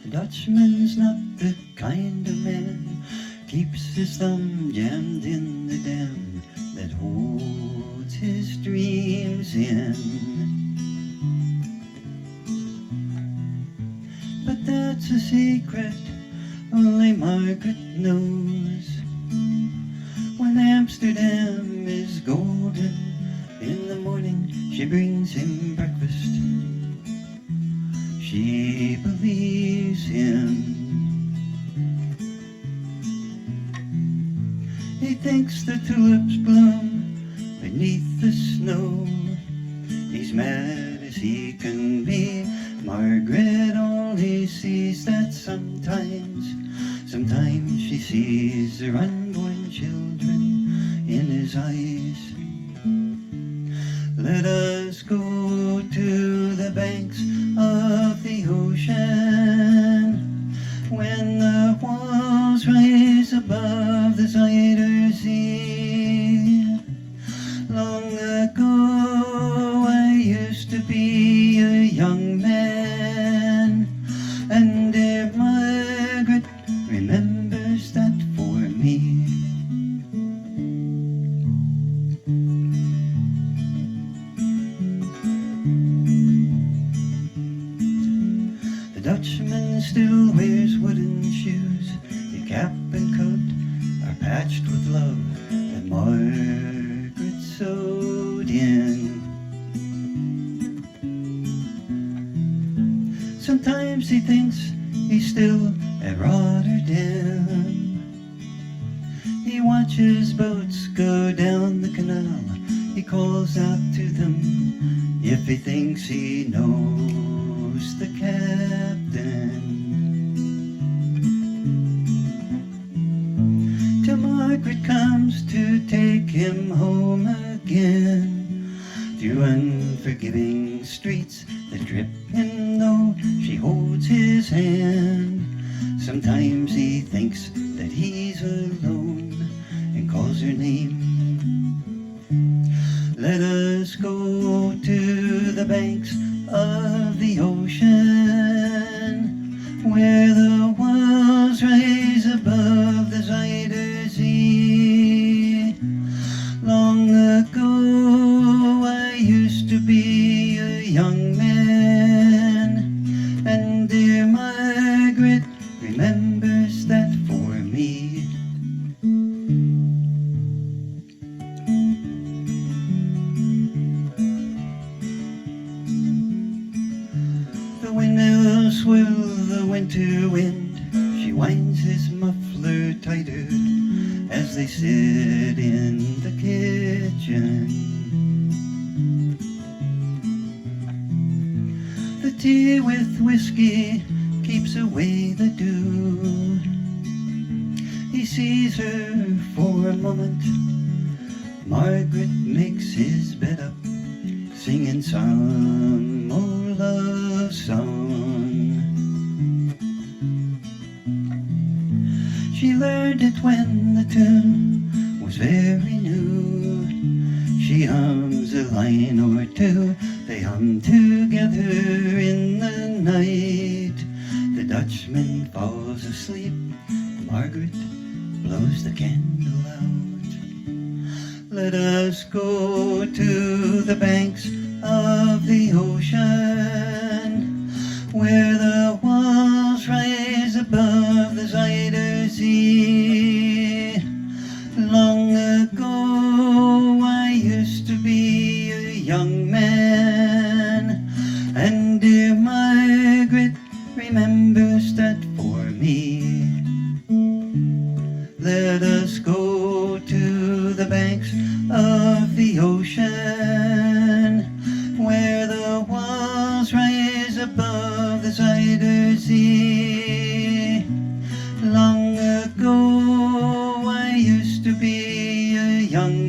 Dutchman's not the kind of man keeps his thumb jammed in the dam that holds his dreams in. But that's a secret only Margaret knows. When Amsterdam is golden, in the morning she brings him breakfast. She believes him. He thinks the tulips bloom beneath the snow. He's mad as he can be. Margaret only sees that sometimes she sees her unborn children in his eyes. Let us go to the banks of the ocean when the walls rise above the Zuider Zee. Long ago I used to be a young man, and dear Margaret remembers that for me. The Dutchman still wears wooden shoes. His cap and coat are patched with love that Margaret sewed in. Sometimes he thinks he's still at Rotterdam. He watches boats go down the canal. He calls out to them if he thinks he knows the captain. Till Margaret comes to take him home again, through unforgiving streets that trip him though she holds his hand. Sometimes he thinks that he's alone and calls her name. Let us go to the banks of the ocean where the walls rise above the Zuider Zee. Long ago I used to be a young man, and dear Margaret remembers that for me. The windmills swirl the winter wind. She winds his muffler tighter as they sit in the kitchen. The tea with whiskey keeps away the dew. He sees her for a moment. Margaret makes his bed up, singing some old love song. She learned it when the tune was very new. She hums a line or two. They hum together in the night. The Dutchman falls asleep. Margaret blows the candle out. Let us go to the banks of the ocean where the walls rise above the Zuider Zee. Long ago I used to be a young man, and dear Margaret remembers that for me. Let us go to the banks of the ocean where the walls rise above the Zuider Zee. Long ago I used to be a young